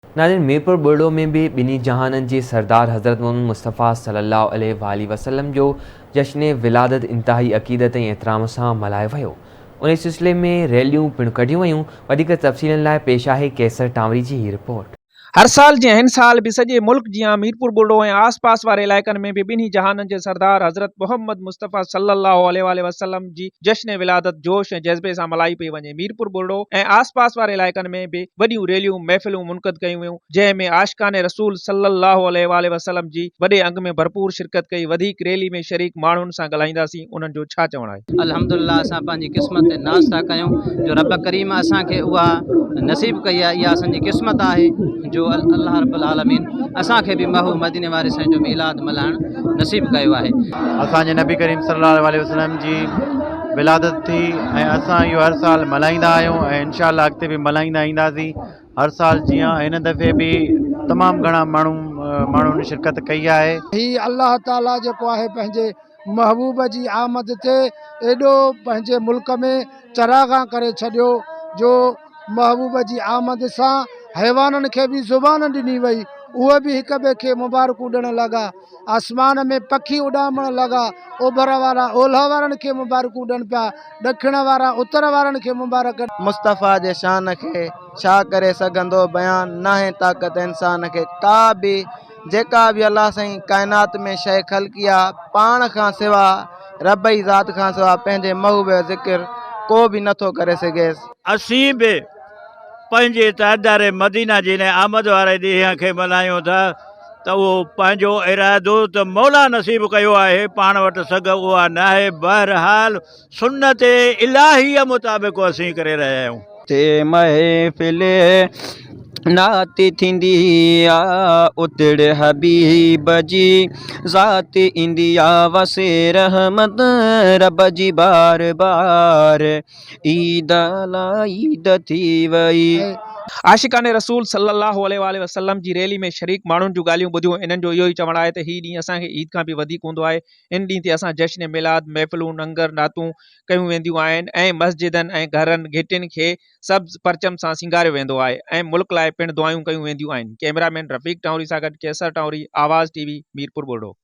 नाज़रीन, मीरपुर बुर्डो में भी ॿिन्ही जहाननि जे सरदार हज़रत मोहम्मद मुस्तफ़ा सल्लल्लाहु अलैहि वसल्लम जो जश्न विलादत इंतहाई अक़ीदत ऐं एहतराम सां मल्हायो वियो। उन सिलसिले में रैलियूं पिणु कढियूं वयूं। वधीक तफ़सीलनि लाइ पेश आहे कैसर टांवरी जी हीअ रिपोर्ट। हर साल जीअं हिन साल भी सॼे मुल्क जियां मीरपुर बुर्डो ऐं आस पास वारे इलाइक़नि में भी ॿिन्ही जहाननि जे सरदार हज़रत मोहम्मद मुस्तफ़ा सल्लल्लाहु अलैहि वसल्लम जी जश्न विलादत जोश ऐं जज़्बे सां मल्हाई पई वञे। मीरपुर बुर्डो ऐं आस पास वारे इलाइक़नि में भी वॾियूं रैलियूं महफ़िलूं मुनक़द कयूं वयूं, जंहिं में आशिक़ाने रसूल सल्लल्लाहु अलैहि वसल्लम जी वॾे अंग में भरपूर शिरकत कई। वधीक रैली में शरीक माण्हुनि सां ॻाल्हाईंदासीं, उन्हनि जो छा चवणु आहे। अल्हम्दुलिल्लाह, असां पंहिंजी क़िस्मत ते नाज़ था कयूं जो रब करीम असांखे उहा नसीब कई आहे। इहा असांजी क़िस्मत आहे जो अल्लाह रब्बुल आलमीन असांखे बि महू मदीने वारे साईं जो मिलाद मल्हाइणु नसीब कयो आहे। असांजे नबी करीम सल्लल्लाहु अलैहि वसल्लम जी विलादत थी ऐं असां इहो हर साल मल्हाईंदा आहियूं ऐं इंशाअल्लाह अॻिते बि मल्हाईंदा ईंदासीं। हर साल जीअं हिन दफ़े बि तमामु घणा माण्हुनि शिरकत कई आहे। ही अल्लाह ताला जेको आहे पंहिंजे महबूब जी आमद ते एॾो पंहिंजे मुल्क में चरागां करे छॾियो जो महबूब जी आमद सां हैवाननि खे बि ज़ुबान ॾिनी वई, उहे बि हिक ॿिए खे मुबारकूं ॾियणु लॻा। आसमान में पखी उॾामण लॻा, ओभर वारा ओलह वारनि खे मुबारकूं ॾियनि पिया, ॾखिण वारा उत्तर वारनि खे मुबारक। मुस्तफ़ा जे शान खे छा करे सघंदो बयान, नाहे ताक़त इंसान खे का बि। जेका बि अल्लाह साईं काइनात में शइ ख़लक़ी आहे, पाण खां सिवा रब जी ज़ात खां सिवा पंहिंजे महबूब जो ज़िक्र को बि नथो करे सघेसि। असीं बि पंहिंजे ताजदार मदीना जी आमद वारे ॾींहं खे मल्हायूं था त उहो पंहिंजो इरादो त मौला नसीब कयो आहे, पाण वटि सघ उहा न आहे। बहरहाल सुन्नत इलाहीअ मुताबिक़ असीं करे रहिया आहियूं। ते महफ़िल नाती थींदी आ, उतड़ हबीब जी ज़ात ईंदी आ, वसे रहमत रब जी बार बार, ईद ला ईद थी वई। आशिक़ाने रसूल सल्लल्लाहु अलैहि वसल्लम जी रैली में शरीक माण्हुनि जूं ॻाल्हियूं ॿुधियूं। इन्हनि जो इहो ई चवणु आहे त हीउ ॾींहुं असांखे ईद खां बि वधीक हूंदो आहे। इन ॾींहं ते असां जश्न मिलाद महफ़िलूं लंगर नातूं कयूं वेंदियूं आहिनि ऐं मस्जिदनि ऐं घरनि घिटियुनि खे सब्ज़ परचम सां सिंगारियो वेंदो आहे ऐं मुल्क लाइ पिणु दुआयूं कयूं वेंदियूं आहिनि। कैमरामैन रफ़ीक टांवरी सां गॾु कैसर टांवरी, आवाज़ टीवी, मीरपुर बुर्डो।